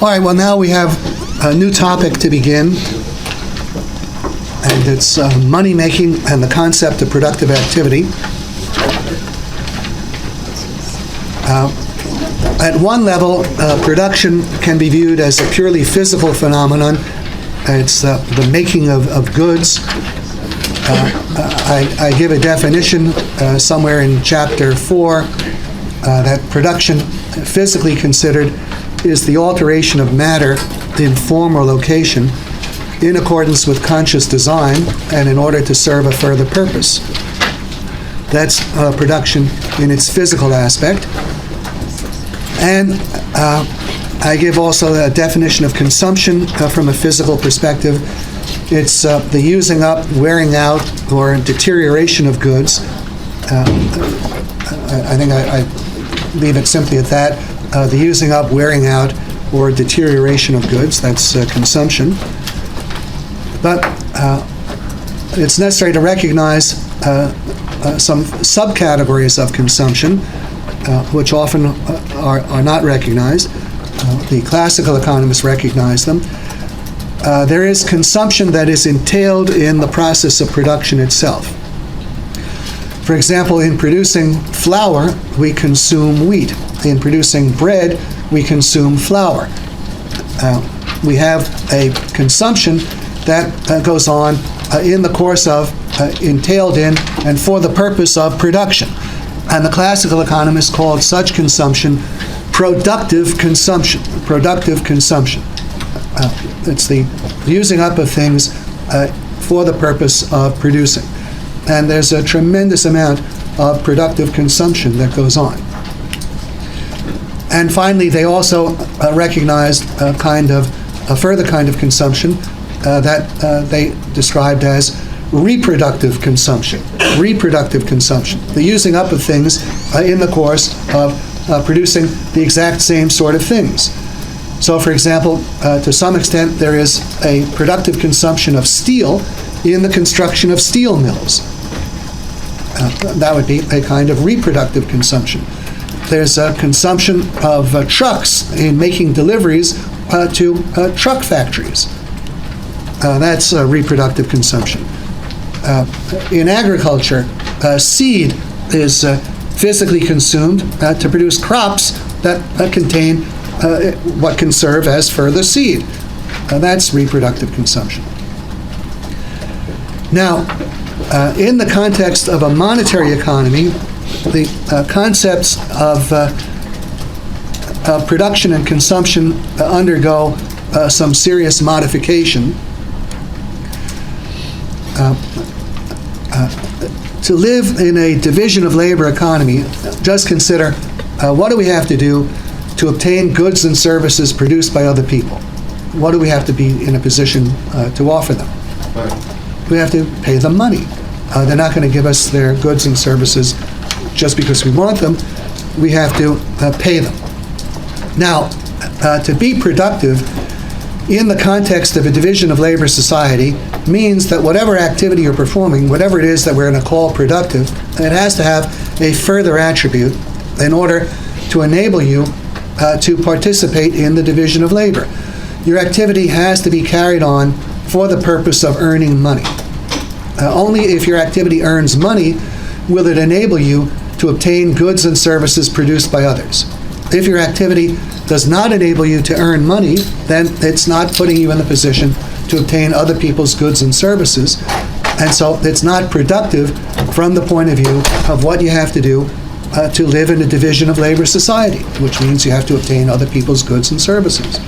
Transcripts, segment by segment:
All right, well, now we have a new topic to begin, and it's money-making and the concept of productive activity. At one level, production can be viewed as a purely physical phenomenon. It's the making of goods. I give a definition somewhere in Chapter 4 that production, physically considered, is the alteration of matter in form or location in accordance with conscious design and in order to serve a further purpose. That's production in its physical aspect. And I give also a definition of consumption from a physical perspective. It's the using up, wearing out, or deterioration of goods. I think I leave it simply at that. The using up, wearing out, or deterioration of goods, that's consumption. But it's necessary to recognize some subcategories of consumption, which often are not recognized. The classical economists recognize them. There is consumption that is entailed in the process of production itself. For example, in producing flour, we consume wheat. In producing bread, we consume flour. We have a consumption that goes on in the course of, entailed in, and for the purpose of production. And the classical economists called such consumption productive consumption. Productive consumption. It's the using up of things for the purpose of producing. And there's a tremendous amount of productive consumption that goes on. And finally, they also recognized a further kind of consumption that they described as reproductive consumption. Reproductive consumption. The using up of things in the course of producing the exact same sort of things. So, for example, to some extent, there is a productive consumption of steel in the construction of steel mills. That would be a kind of reproductive consumption. There's a consumption of trucks in making deliveries to truck factories. That's reproductive consumption. In agriculture, seed is physically consumed to produce crops that contain what can serve as further seed. That's reproductive consumption. Now, in the context of a monetary economy, the concepts of production and consumption undergo some serious modification. To live in a division of labor economy, just consider what do we have to do to obtain goods and services produced by other people? What do we have to be in a position to offer them? We have to pay them money. They're not going to give us their goods and services just because we want them. We have to pay them. Now, to be productive in the context of a division of labor society means that whatever activity you're performing, whatever it is that we're going to call productive, it has to have a further attribute in order to enable you to participate in the division of labor. Your activity has to be carried on for the purpose of earning money. Only if your activity earns money will it enable you to obtain goods and services produced by others. If your activity does not enable you to earn money, then it's not putting you in the position to obtain other people's goods and services. And so it's not productive from the point of view of what you have to do to live in a division of labor society, which means you have to obtain other people's goods and services.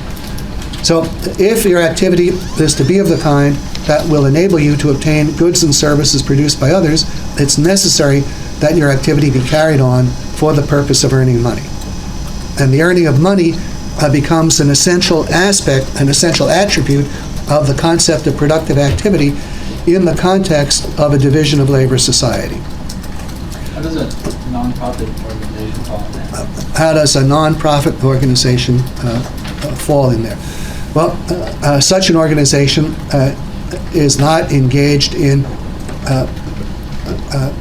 So if your activity is to be of the kind that will enable you to obtain goods and services produced by others, it's necessary that your activity be carried on for the purpose of earning money. And the earning of money becomes an essential aspect, an essential attribute of the concept of productive activity in the context of a division of labor society. How does a nonprofit organization fall in there? How does a nonprofit organization fall in there? Well, such an organization is not engaged in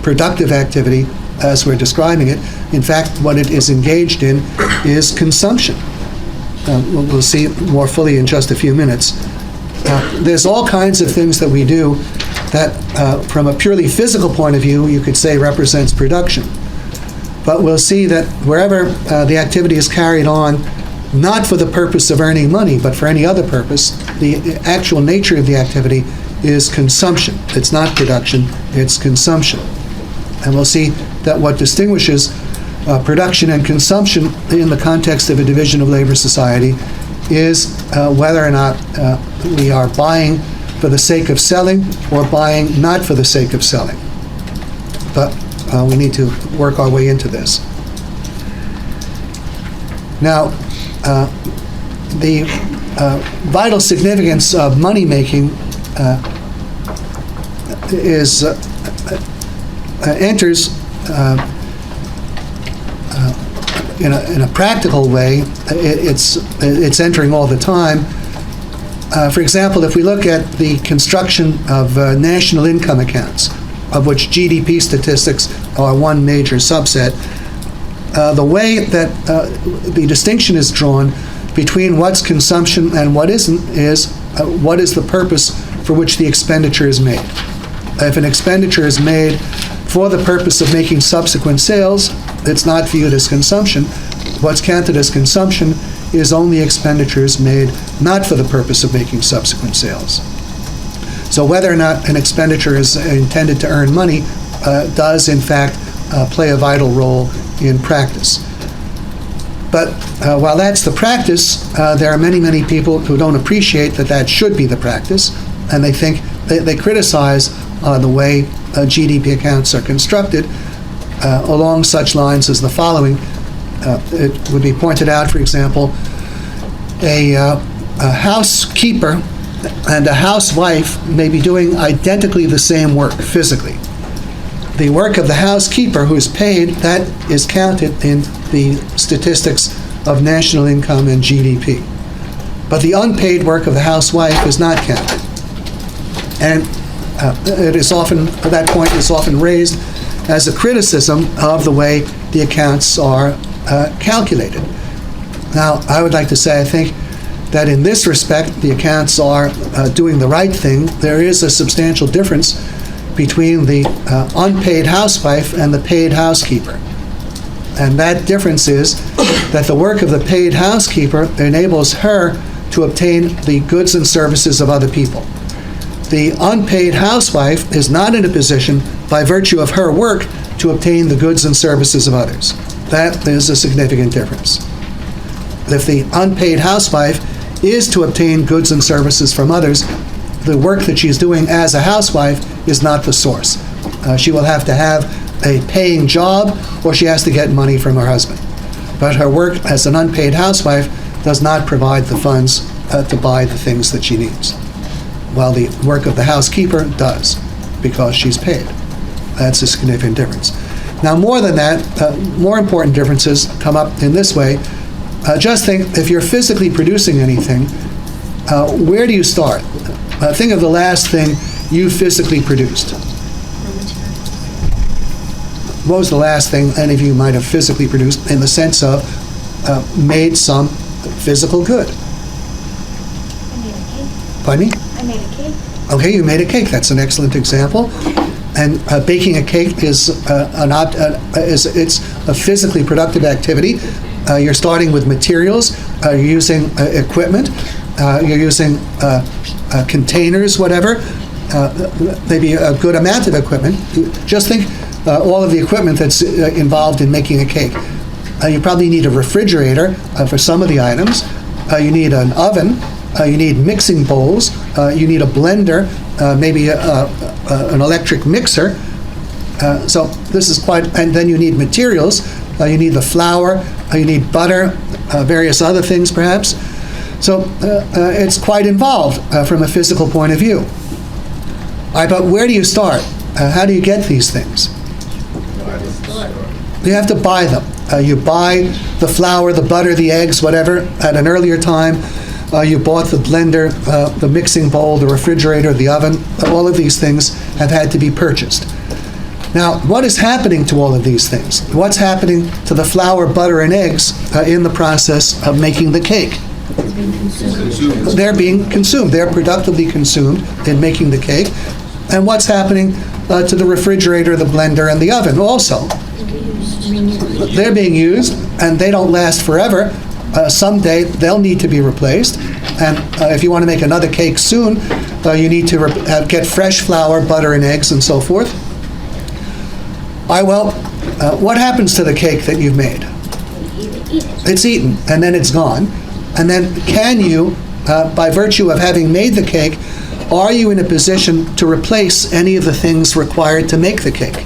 productive activity as we're describing it. In fact, what it is engaged in is consumption. we'll see more fully in just a few minutes. There's all kinds of things that we do that, from a purely physical point of view, you could say represents production. But we'll see that wherever the activity is carried on, not for the purpose of earning money, but for any other purpose, the actual nature of the activity is consumption. It's not production, it's consumption. And we'll see that what distinguishes production and consumption in the context of a division of labor society is whether or not we are buying for the sake of selling or buying not for the sake of selling. But we need to work our way into this. Now, the vital significance of money making enters in a practical way. It's entering all the time. For example, if we look at the construction of national income accounts, of which GDP statistics are one major subset, the way that the distinction is drawn between what's consumption and what isn't is what is the purpose for which the expenditure is made. If an expenditure is made for the purpose of making subsequent sales, it's not viewed as consumption. What's counted as consumption is only expenditures made not for the purpose of making subsequent sales. So whether or not an expenditure is intended to earn money does, in fact, play a vital role in practice. But while that's the practice, there are many, many people who don't appreciate that that should be the practice, and they think, they criticize the way GDP accounts are constructed along such lines as the following. It would be pointed out, for example, a housekeeper and a housewife may be doing identically the same work physically. The work of the housekeeper who is paid, that is counted in the statistics of national income and GDP. But the unpaid work of the housewife is not counted. And it is often, that point is often raised as a criticism of the way the accounts are calculated. Now, I would like to say, I think that in this respect, the accounts are doing the right thing. There is a substantial difference between the unpaid housewife and the paid housekeeper. And that difference is that the work of the paid housekeeper enables her to obtain the goods and services of other people. The unpaid housewife is not in a position, by virtue of her work, to obtain the goods and services of others. That is a significant difference. If the unpaid housewife is to obtain goods and services from others, the work that she's doing as a housewife is not the source. She will have to have a paying job, or she has to get money from her husband. But her work as an unpaid housewife does not provide the funds to buy the things that she needs, while the work of the housekeeper does, because she's paid. That's a significant difference. Now, more than that, more important differences come up in this way. Just think, if you're physically producing anything, where do you start? Think of the last thing you physically produced. What was the last thing any of you might have physically produced, in the sense of made some physical good? I made a cake. Pardon me? I made a cake. Okay, you made a cake. That's an excellent example. And baking a cake is it's a physically productive activity. You're starting with materials. You're using equipment. You're using containers, whatever. Maybe a good amount of equipment. Just think all of the equipment that's involved in making a cake. You probably need a refrigerator for some of the items. You need an oven. You need mixing bowls. You need a blender, maybe an electric mixer. So this is quite, and then you need materials. You need the flour. You need butter, various other things perhaps. So it's quite involved from a physical point of view. All right, but where do you start? How do you get these things? You have to buy them. You buy the flour, the butter, the eggs, whatever, at an earlier time. You bought the blender, the mixing bowl, the refrigerator, the oven. All of these things have had to be purchased. Now, what is happening to all of these things? What's happening to the flour, butter, and eggs in the process of making the cake? It's being consumed. They're being consumed. They're productively consumed in making the cake. And what's happening to the refrigerator, the blender, and the oven also? They're being used, and they don't last forever. Someday, they'll need to be replaced. And if you want to make another cake soon, you need to get fresh flour, butter, and eggs, and so forth. What happens to the cake that you've made? It's eaten, and then it's gone. And then can you, by virtue of having made the cake, are you in a position to replace any of the things required to make the cake?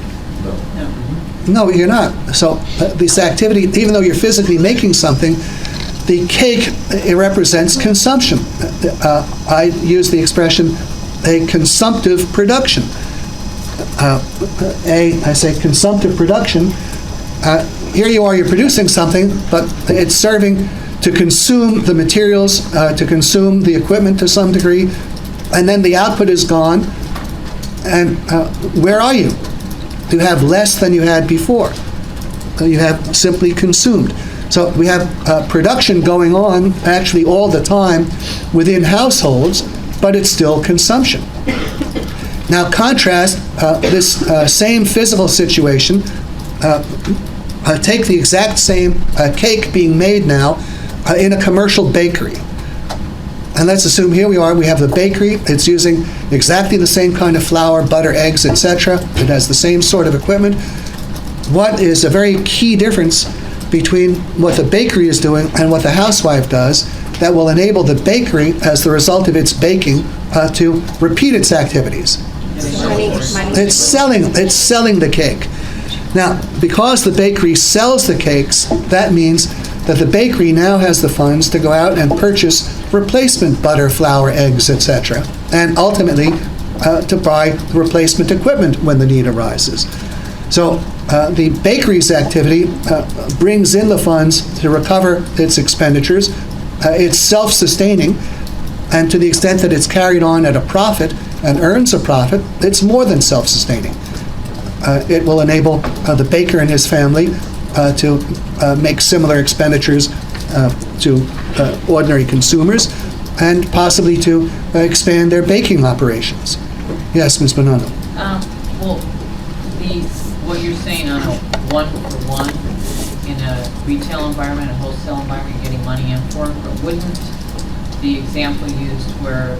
No, you're not. So this activity, even though you're physically making something, the cake, it represents consumption. I use the expression, a consumptive production. I say consumptive production. Here you are, you're producing something, but it's serving to consume the materials, to consume the equipment to some degree, and then the output is gone. And where are you? You have less than you had before. You have simply consumed. So we have production going on actually all the time within households, but it's still consumption. Now contrast this same physical situation, take the exact same cake being made now in a commercial bakery. And let's assume here we are, we have the bakery, it's using exactly the same kind of flour, butter, eggs, etc. It has the same sort of equipment. What is a very key difference between what the bakery is doing and what the housewife does that will enable the bakery, as the result of its baking, to repeat its activities? It's selling the cake. Now, because the bakery sells the cakes, that means that the bakery now has the funds to go out and purchase replacement butter, flour, eggs, etc., and ultimately to buy replacement equipment when the need arises. So the bakery's activity brings in the funds to recover its expenditures. It's self-sustaining, and to the extent that it's carried on at a profit and earns a profit, it's more than self-sustaining. It will enable the baker and his family to make similar expenditures to ordinary consumers, and possibly to expand their baking operations. Yes, Ms. Bonanno. Well, what you're saying on a one-for-one in a retail environment, a wholesale environment, you're getting money in for it, but wouldn't the example used where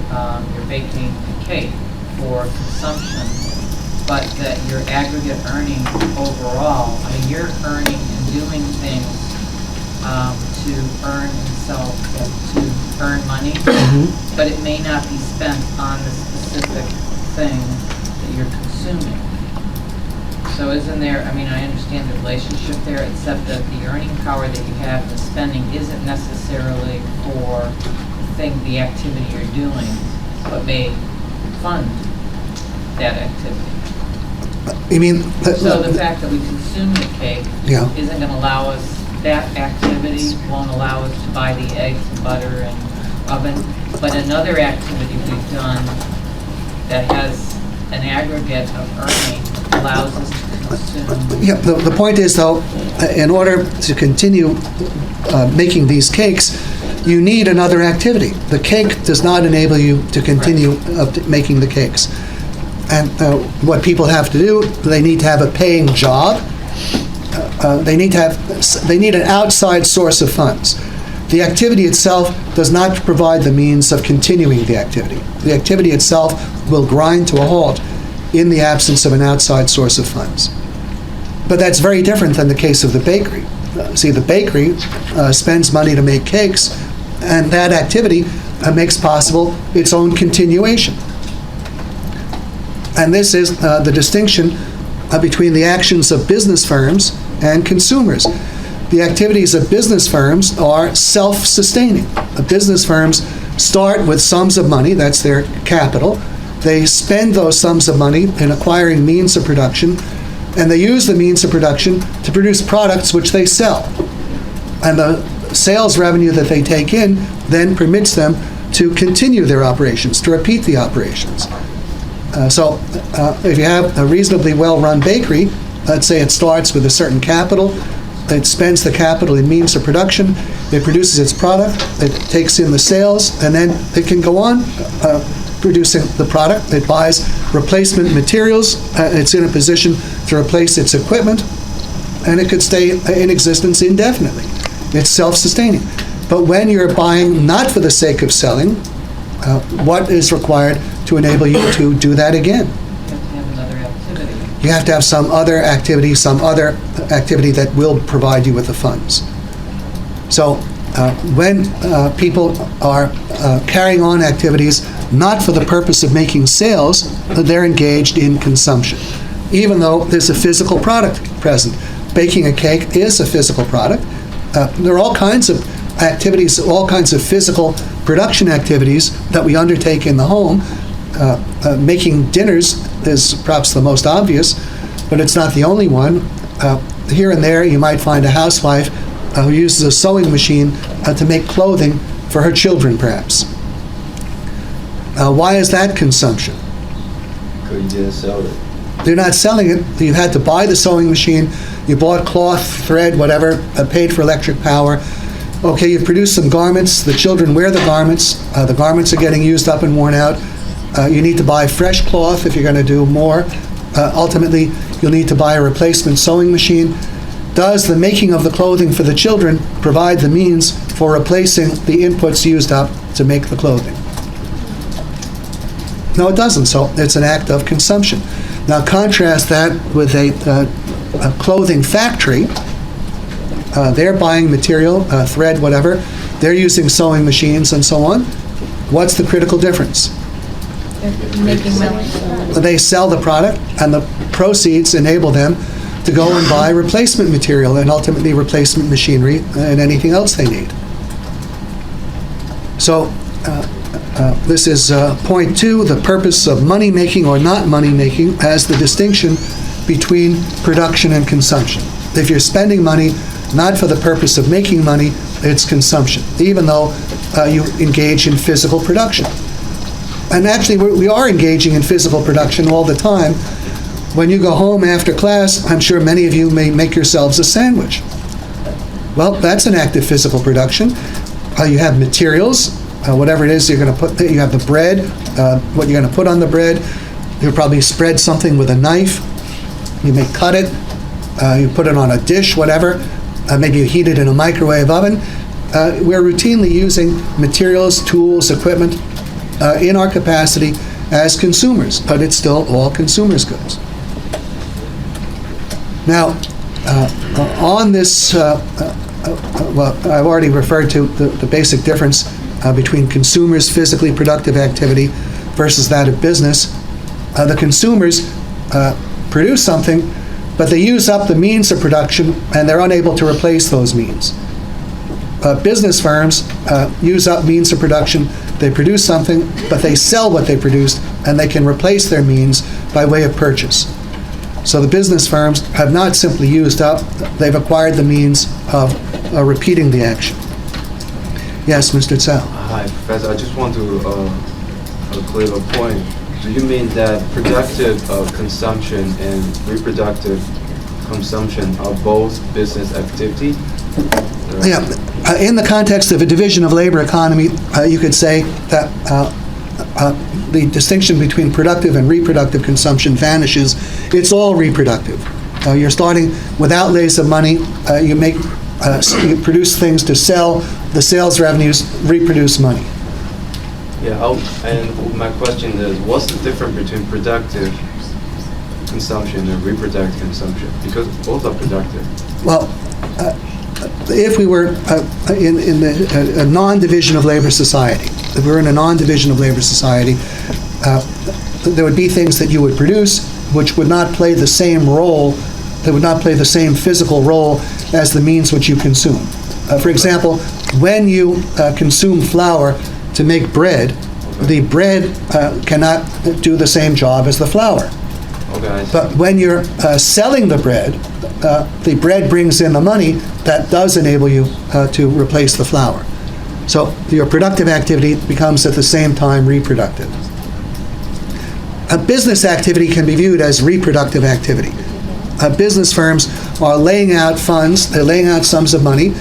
you're baking a cake for consumption, but that your aggregate earnings overall, I mean, you're earning and doing things to earn and sell, to earn money, but it may not be spent on the specific thing that you're consuming. So isn't there, I mean, I understand the relationship there, except that the earning power that you have, the spending isn't necessarily for the activity you're doing, but may fund that activity. You mean... So the fact that we consume the cake isn't going to allow us, that activity won't allow us to buy the eggs and butter and oven, but another activity we've done that has an aggregate of earning allows us to consume. Yeah, the point is, though, in order to continue making these cakes, you need another activity. The cake does not enable you to continue making the cakes. And what people have to do, they need to have a paying job. They need an outside source of funds. The activity itself does not provide the means of continuing the activity. The activity itself will grind to a halt in the absence of an outside source of funds. But that's very different than the case of the bakery. See, the bakery spends money to make cakes, and that activity makes possible its own continuation. And this is the distinction between the actions of business firms and consumers. The activities of business firms are self-sustaining. Business firms start with sums of money, that's their capital. They spend those sums of money in acquiring means of production, and they use the means of production to produce products which they sell. And the sales revenue that they take in then permits them to continue their operations, to repeat the operations. So if you have a reasonably well-run bakery, let's say it starts with a certain capital, it spends the capital in means of production, it produces its product, it takes in the sales, and then it can go on producing the product. It buys replacement materials, it's in a position to replace its equipment, and it could stay in existence indefinitely. It's self-sustaining. But when you're buying not for the sake of selling, what is required to enable you to do that again? You have to have another activity. You have to have some other activity that will provide you with the funds. So when people are carrying on activities not for the purpose of making sales, they're engaged in consumption, even though there's a physical product present. Baking a cake is a physical product. There are all kinds of activities, all kinds of physical production activities that we undertake in the home. Making dinners is perhaps the most obvious, but it's not the only one. Here and there, you might find a housewife who uses a sewing machine to make clothing for her children, perhaps. Why is that consumption? Because you didn't sell it. They're not selling it. You had to buy the sewing machine. You bought cloth, thread, whatever, paid for electric power. Okay, you produced some garments. The children wear the garments. The garments are getting used up and worn out. You need to buy fresh cloth if you're going to do more. Ultimately, you'll need to buy a replacement sewing machine. Does the making of the clothing for the children provide the means for replacing the inputs used up to make the clothing? No, it doesn't. So it's an act of consumption. Now contrast that with a clothing factory. They're buying material, thread, whatever. They're using sewing machines and so on. What's the critical difference? Making money. They sell the product, and the proceeds enable them to go and buy replacement material and ultimately replacement machinery and anything else they need. So this is point 2, the purpose of money-making or not money-making as the distinction between production and consumption. If you're spending money not for the purpose of making money, it's consumption, even though you engage in physical production. And actually, we are engaging in physical production all the time. When you go home after class, I'm sure many of you may make yourselves a sandwich. Well, that's an act of physical production. You have materials, whatever it is you're going to put. You have the bread, what you're going to put on the bread. You'll probably spread something with a knife. You may cut it. You put it on a dish, whatever. Maybe you heat it in a microwave oven. We're routinely using materials, tools, equipment in our capacity as consumers, but it's still all consumers' goods. Now, on this, well, I've already referred to the basic difference between consumers' physically productive activity versus that of business. The consumers produce something, but they use up the means of production and they're unable to replace those means. Business firms use up means of production, they produce something, but they sell what they produced and they can replace their means by way of purchase. So the business firms have not simply used up, they've acquired the means of repeating the action. Yes, Mr. Tsao. Hi, Professor. I just want to clear a point. Do you mean that productive consumption and reproductive consumption are both business activity? Yeah. In the context of a division of labor economy, you could say that the distinction between productive and reproductive consumption vanishes. It's all reproductive. You're starting with outlays of money. You produce things to sell. The sales revenues reproduce money. Yeah, and my question is, what's the difference between productive consumption and reproductive consumption? Because both are productive. Well, if we were in a non-division of labor society, if we were in a non-division of labor society, there would be things that you would produce which would not play the same role, that would not play the same physical role as the means which you consume. For example, when you consume flour to make bread, the bread cannot do the same job as the flour. Okay. But when you're selling the bread brings in the money that does enable you to replace the flour. So your productive activity becomes at the same time reproductive. A business activity can be viewed as reproductive activity. Business firms are laying out funds, they're laying out sums of money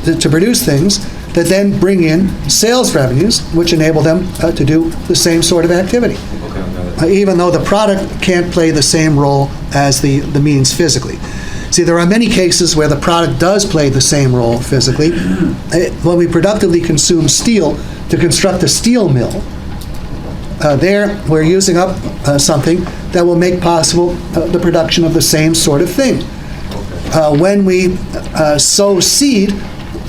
to produce things that then bring in sales revenues, which enable them to do the same sort of activity. Okay, I got it. Even though the product can't play the same role as the means physically. See, there are many cases where the product does play the same role physically. When we productively consume steel to construct a steel mill, there we're using up something that will make possible the production of the same sort of thing. When we sow seed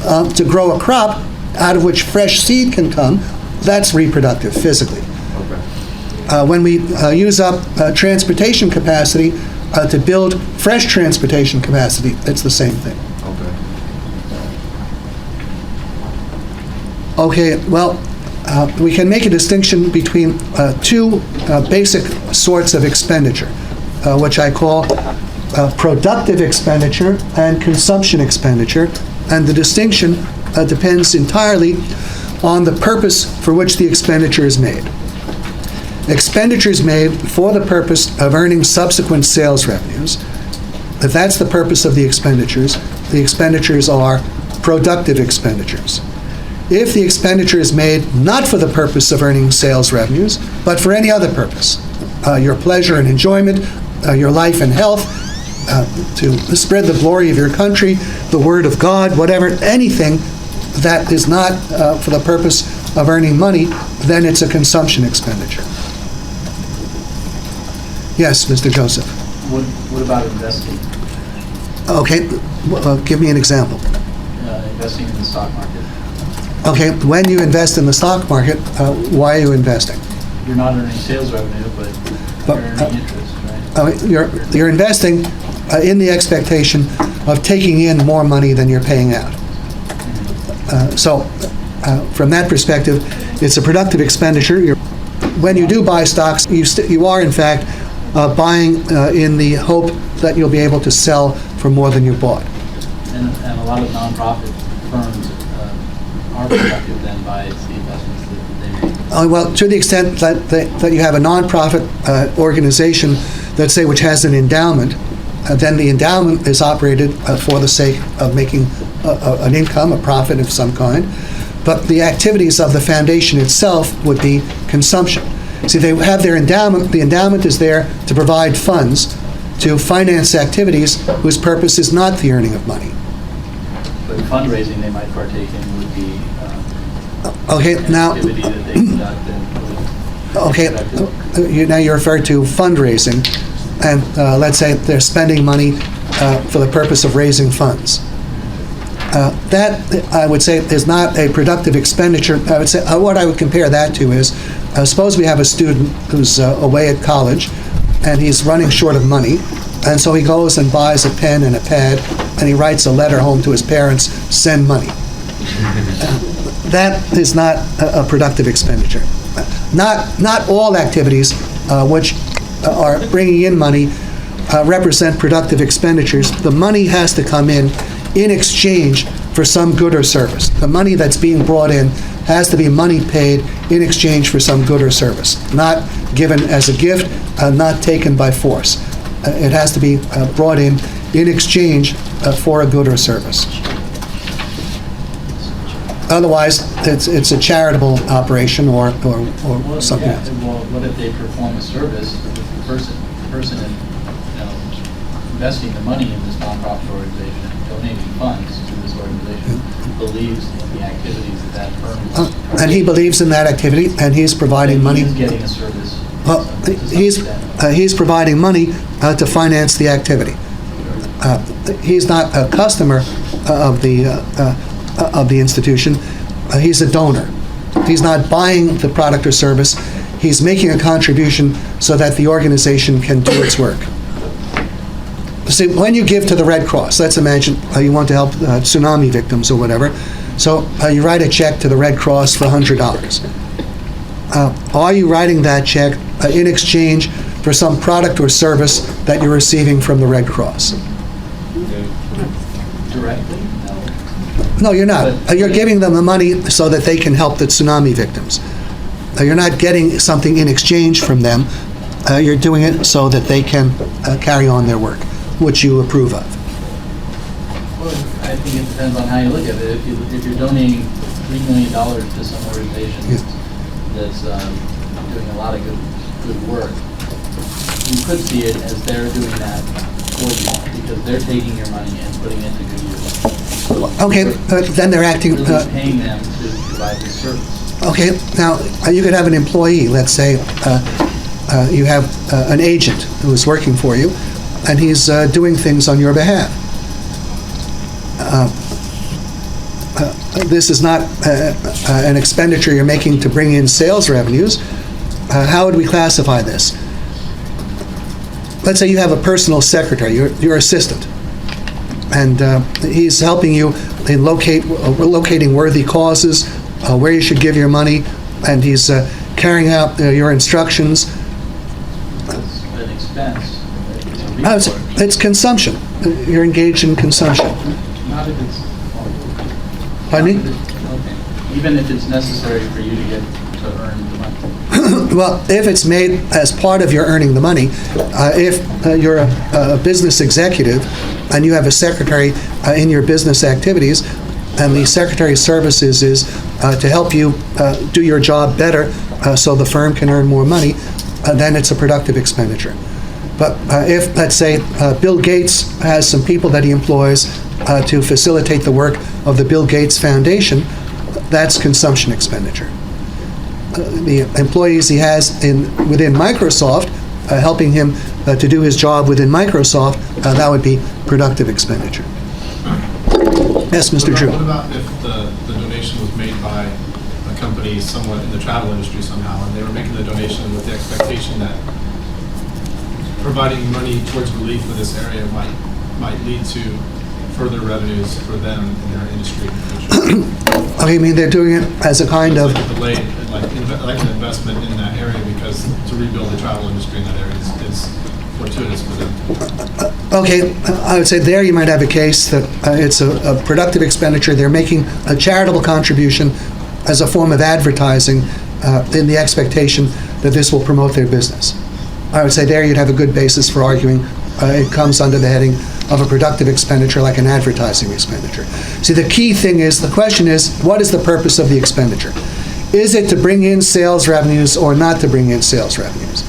to grow a crop out of which fresh seed can come, that's reproductive physically. Okay. When we use up transportation capacity to build fresh transportation capacity, it's the same thing. Okay. Okay, well, we can make a distinction between two basic sorts of expenditure, which I call productive expenditure and consumption expenditure, and the distinction depends entirely on the purpose for which the expenditure is made. Expenditure is made for the purpose of earning subsequent sales revenues. If that's the purpose of the expenditures are productive expenditures. If the expenditure is made not for the purpose of earning sales revenues, but for any other purpose, your pleasure and enjoyment, your life and health, to spread the glory of your country, the word of God, whatever, anything that is not for the purpose of earning money, then it's a consumption expenditure. Yes, Mr. Joseph. What about investing? Okay, give me an example. Investing in the stock market. Okay, when you invest in the stock market, why are you investing? You're not earning sales revenue, but you're earning interest, right? You're investing in the expectation of taking in more money than you're paying out. So, from that perspective, it's a productive expenditure. When you do buy stocks, you are in fact buying in the hope that you'll be able to sell for more than you bought. And a lot of nonprofit firms are productive then by the investments that they make. Well, to the extent that you have a nonprofit organization, let's say, which has an endowment, then the endowment is operated for the sake of making an income, a profit of some kind. But the activities of the foundation itself would be consumption. See, they have their endowment. The endowment is there to provide funds to finance activities whose purpose is not the earning of money. But fundraising they might partake in would be Okay, an now, activity that they conduct and okay, now you refer to fundraising, and let's say they're spending money for the purpose of raising funds. That, I would say, is not a productive expenditure. I would say, what I would compare that to is, suppose we have a student who's away at college, and he's running short of money, and so he goes and buys a pen and a pad, and he writes a letter home to his parents, send money. That is not a productive expenditure. Not all activities which are bringing in money represent productive expenditures. The money has to come in exchange for some good or service. The money that's being brought in has to be money paid in exchange for some good or service, not given as a gift, not taken by force. It has to be brought in exchange for a good or service. Otherwise, it's a charitable operation or something else. Well, what if they perform a service? The person investing the money in this nonprofit organization, donating funds to this organization, believes in the activities that firm is. And he believes in that activity, and he's providing money. He's getting a service. Well, he's providing money to finance the activity. He's not a customer of the institution. He's a donor. He's not buying the product or service. He's making a contribution so that the organization can do its work. See, when you give to the Red Cross, let's imagine you want to help tsunami victims or whatever, so you write a check to the Red Cross for $100. Are you writing that check in exchange for some product or service that you're receiving from the Red Cross? Directly? No, you're not. You're giving them the money so that they can help the tsunami victims. You're not getting something in exchange from them. You're doing it so that they can carry on their work, which you approve of. Well, I think it depends on how you look at it. If you're donating $3 million to some organization that's doing a lot of good work, you could see it as they're doing that for you because they're taking your money and putting it to good use. Okay, then they're acting. Really paying them to provide this service. Okay, now you could have an employee. Let's say you have an agent who is working for you, and he's doing things on your behalf. This is not an expenditure you're making to bring in sales revenues. How would we classify this? Let's say you have a personal secretary, your assistant, and he's helping you in locating worthy causes, where you should give your money, and he's carrying out your instructions. That's an expense. It's a resource. It's consumption. You're engaged in consumption. Not if it's... Pardon me? Okay. Even if it's necessary for you to earn the money. Well, if it's made as part of your earning the money, if you're a business executive and you have a secretary in your business activities, and the secretary's services is to help you do your job better so the firm can earn more money, then it's a productive expenditure. But if, let's say, Bill Gates has some people that he employs to facilitate the work of the Bill Gates Foundation, that's consumption expenditure. The employees he has within Microsoft, helping him to do his job within Microsoft, that would be productive expenditure. Yes, Mr. Drew. What about if the donation was made by a company somewhat in the travel industry somehow, and they were making the donation with the expectation that providing money towards relief for this area might lead to further revenues for them in their industry in the future? I mean, they're doing it as a kind of... Like a delayed, like an investment in that area, because to rebuild the travel industry in that area is fortuitous for them. Okay, I would say there you might have a case that it's a productive expenditure. They're making a charitable contribution as a form of advertising in the expectation that this will promote their business. I would say there you'd have a good basis for arguing it comes under the heading of a productive expenditure like an advertising expenditure. See, the key thing is, the question is, what is the purpose of the expenditure? Is it to bring in sales revenues or not to bring in sales revenues?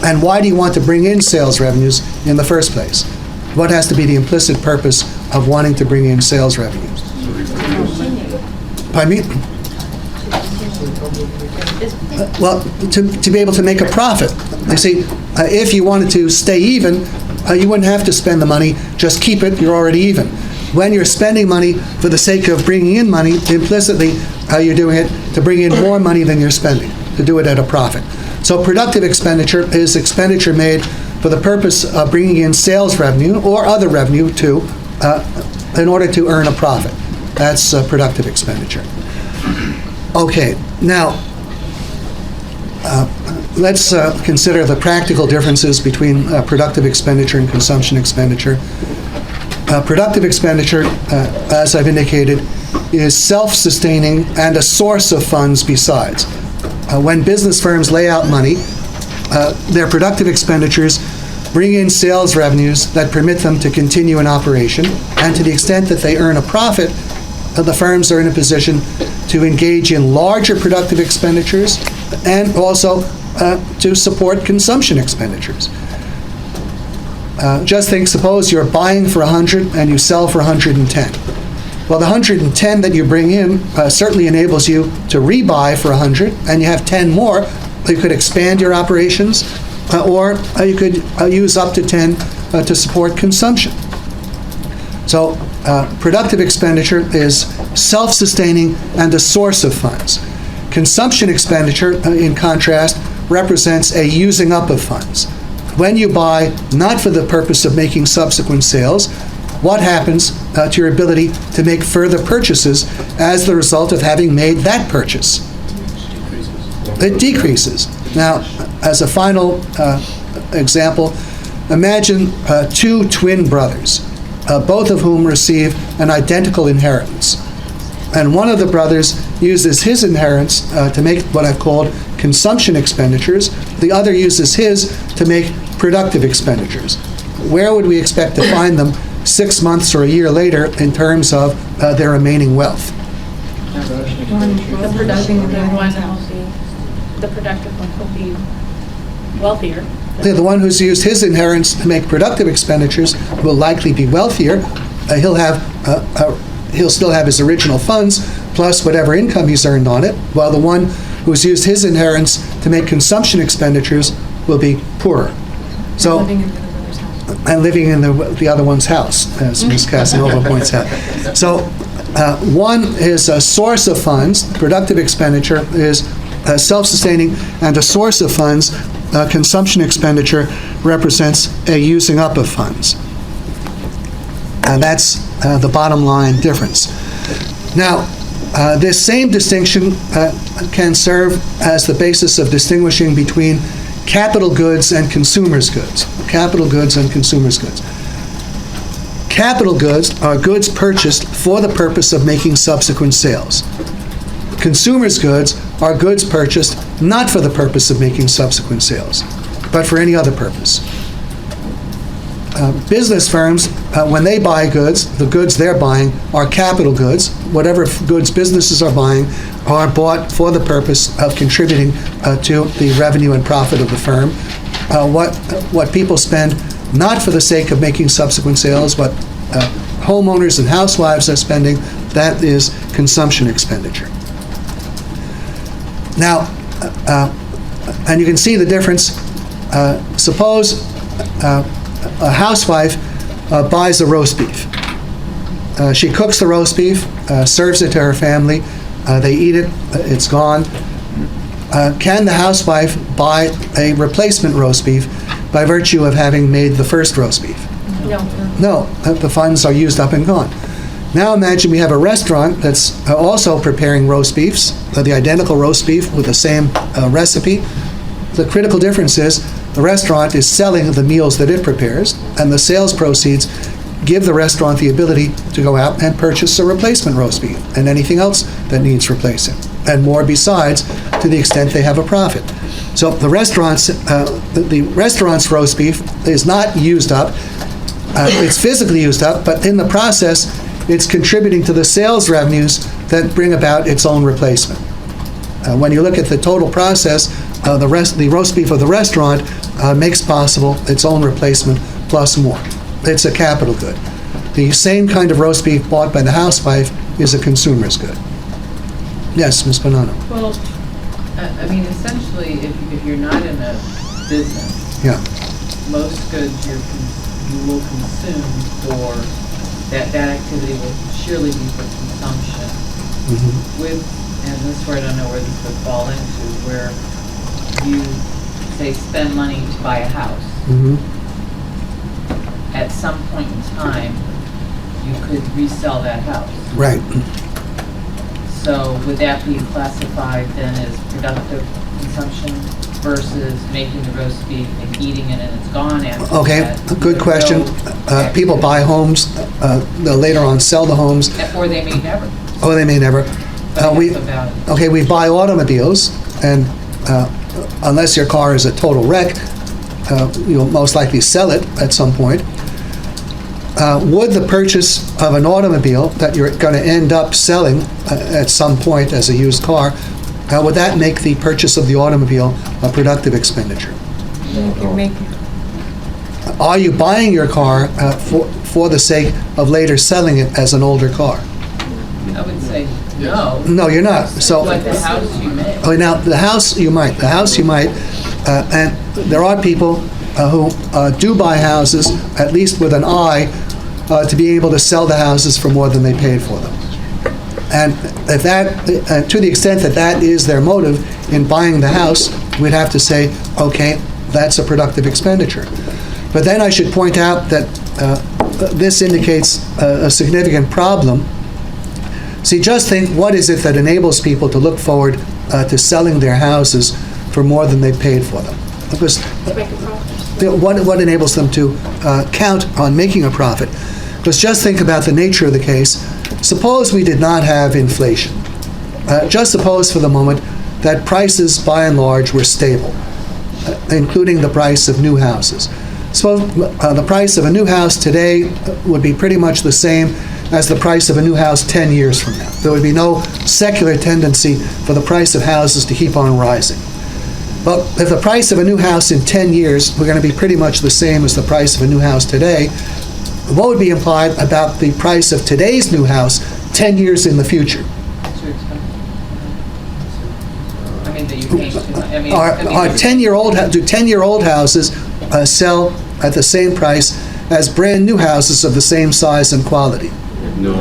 And why do you want to bring in sales revenues in the first place? What has to be the implicit purpose of wanting to bring in sales revenues? Pardon me? Well, to be able to make a profit. You see, if you wanted to stay even, you wouldn't have to spend the money, just keep it, you're already even. When you're spending money for the sake of bringing in money, implicitly you're doing it to bring in more money than you're spending, to do it at a profit. So productive expenditure is expenditure made for the purpose of bringing in sales revenue or other revenue too, in order to earn a profit. That's productive expenditure. Okay, now let's consider the practical differences between productive expenditure and consumption expenditure. Productive expenditure, as I've indicated, is self-sustaining and a source of funds besides. When business firms lay out money, their productive expenditures bring in sales revenues that permit them to continue in operation, and to the extent that they earn a profit, the firms are in a position to engage in larger productive expenditures and also to support consumption expenditures. Just think, suppose you're buying for 100 and you sell for 110. Well, the 110 that you bring in certainly enables you to rebuy for 100, and you have 10 more. You could expand your operations, or you could use up to 10 to support consumption. So productive expenditure is self-sustaining and a source of funds. Consumption expenditure, in contrast, represents a using up of funds. When you buy not for the purpose of making subsequent sales, what happens to your ability to make further purchases as the result of having made that purchase? It decreases. Now, as a final example, imagine two twin brothers, both of whom receive an identical inheritance. And one of the brothers uses his inheritance to make what I've called consumption expenditures. The other uses his to make productive expenditures. Where would we expect to find them 6 months or a year later in terms of their remaining wealth. The productive one will be wealthier. The one who's used his inheritance to make productive expenditures will likely be wealthier. He'll still have his original funds plus whatever income he's earned on it, while the one who's used his inheritance to make consumption expenditures will be poorer. So, Living in the other's house. and living in the other one's house, as Ms. Casanova points out. So, one is a source of funds. Productive expenditure is self-sustaining, and a source of funds, consumption expenditure, represents a using up of funds. And that's the bottom line difference. Now, this same distinction can serve as the basis of distinguishing between capital goods and consumers' goods. Capital goods and consumers' goods. Capital goods are goods purchased for the purpose of making subsequent sales. Consumers' goods are goods purchased not for the purpose of making subsequent sales, but for any other purpose. Business firms, when they buy goods, the goods they're buying are capital goods. Whatever goods businesses are buying are bought for the purpose of contributing to the revenue and profit of the firm. What people spend not for the sake of making subsequent sales, what homeowners and housewives are spending, that is consumption expenditure. Now, and you can see the difference. Suppose a housewife buys a roast beef. She cooks the roast beef, serves it to her family. They eat it. It's gone. Can the housewife buy a replacement roast beef by virtue of having made the first roast beef? No, the funds are used up and gone. Now imagine we have a restaurant that's also preparing roast beefs, the identical roast beef with the same recipe. The critical difference is the restaurant is selling the meals that it prepares, and the sales proceeds give the restaurant the ability to go out and purchase a replacement roast beef and anything else that needs replacing, and more besides, to the extent they have a profit. So the restaurant's roast beef is not used up. It's physically used up, but in the process, it's contributing to the sales revenues that bring about its own replacement. When you look at the total process, the roast beef of the restaurant makes possible its own replacement plus more. It's a capital good. The same kind of roast beef bought by the housewife is a consumer's good. Yes, Ms. Bonanno. Well, I mean, essentially, if you're not in a business, Yeah. most goods you will consume for, that activity will surely be for consumption. Mhm. And this is where I don't know where this would fall into, where you, say, spend money to buy a house. Mhm. At some point in time, you could resell that house. Right. So would that be classified then as productive consumption versus making the roast beef and eating it and it's gone after Okay, that? good question. People buy homes, they'll later on sell the homes, Or they may never. or they may never. But We that's the value. Okay, we buy automobiles, and unless your car is a total wreck, you'll most likely sell it at some point. Would the purchase of an automobile that you're going to end up selling at some point as a used car, would that make the purchase of the automobile a productive expenditure? You're making, Are you buying your car for the sake of later selling it as an older car? I would say no. No, you're not. So. But the house you may. Oh, now, the house you might, and there are people who do buy houses, at least with an eye, to be able to sell the houses for more than they paid for them. And if that, to the extent that that is their motive in buying the house, we'd have to say, okay, that's a productive expenditure. But then I should point out that this indicates a significant problem. See, just think, what is it that enables people to look forward to selling their houses for more than they paid for them? Because make a profit. what enables them to count on making a profit? Because just think about the nature of the case. Suppose we did not have inflation. Just suppose for the moment that prices, by and large, were stable, including the price of new houses. Suppose the price of a new house today would be pretty much the same as the price of a new house 10 years from now. There would be no secular tendency for the price of houses to keep on rising. But if the price of a new house in 10 years were going to be pretty much the same as the price of a new house today, what would be implied about the price of today's new house 10 years in the future? Too expensive. I mean, that you pay too much. I mean, Are I mean, 10-year-old houses sell at the same price as brand-new houses of the same size and quality? No.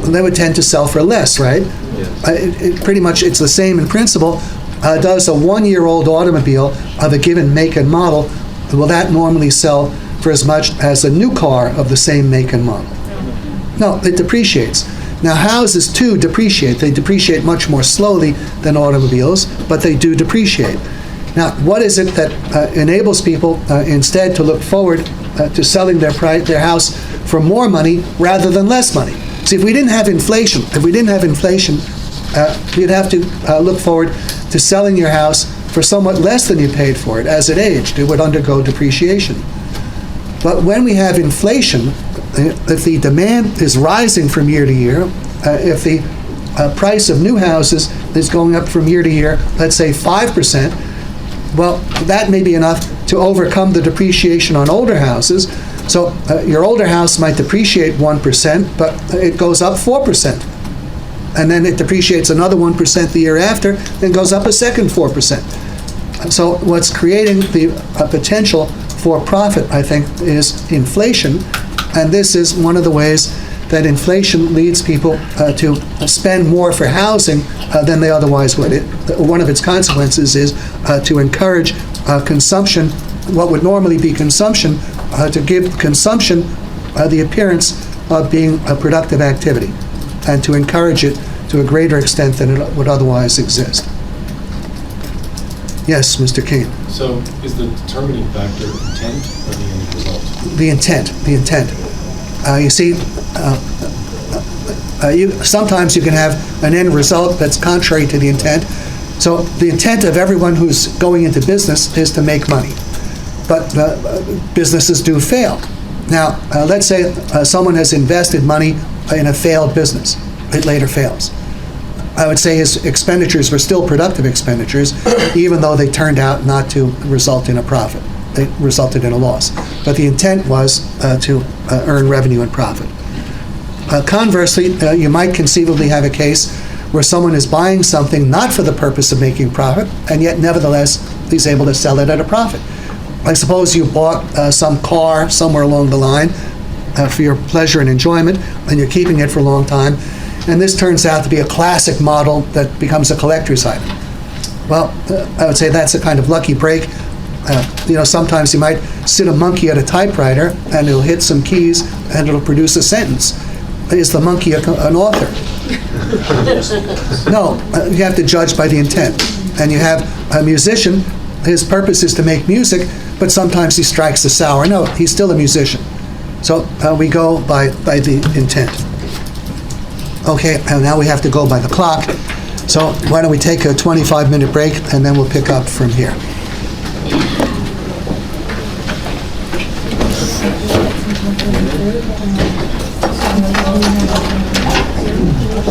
They would tend to sell for less, right? Yes. Pretty much, it's the same in principle. Does a 1-year-old automobile of a given make and model, will that normally sell for as much as a new car of the same make and model? No, it depreciates. Now, houses too depreciate. They depreciate much more slowly than automobiles, but they do depreciate. Now, what is it that enables people instead to look forward to selling their house for more money rather than less money? See, if we didn't have inflation, you'd have to look forward to selling your house for somewhat less than you paid for it as it aged. It would undergo depreciation. But when we have inflation, if the demand is rising from year to year, if the price of new houses is going up from year to year, let's say 5%, well, that may be enough to overcome the depreciation on older houses. So your older house might depreciate 1%, but it goes up 4%. And then it depreciates another 1% the year after, then goes up a second 4%. So what's creating the potential for profit, I think, is inflation. And this is one of the ways that inflation leads people to spend more for housing than they otherwise would. One of its consequences is to encourage consumption, what would normally be consumption, to give consumption the appearance of being a productive activity, and to encourage it to a greater extent than it would otherwise exist. Yes, Mr. Kane. So is the determining factor intent or the end result? The intent. You see, sometimes you can have an end result that's contrary to the intent. So the intent of everyone who's going into business is to make money. But businesses do fail. Now, let's say someone has invested money in a failed business. It later fails. I would say his expenditures were still productive expenditures, even though they turned out not to result in a profit. They resulted in a loss. But the intent was to earn revenue and profit. Conversely, you might conceivably have a case where someone is buying something not for the purpose of making profit, and yet nevertheless he's able to sell it at a profit. I suppose you bought some car somewhere along the line for your pleasure and enjoyment, and you're keeping it for a long time, and this turns out to be a classic model that becomes a collector's item. Well, I would say that's a kind of lucky break. Sometimes you might sit a monkey at a typewriter, and it'll hit some keys, and it'll produce a sentence. Is the monkey an author? No, you have to judge by the intent. And you have a musician, his purpose is to make music, but sometimes he strikes a sour note. He's still a musician. So we go by the intent. Okay, and now we have to go by the clock. So why don't we take a 25-minute break, and then we'll pick up from here.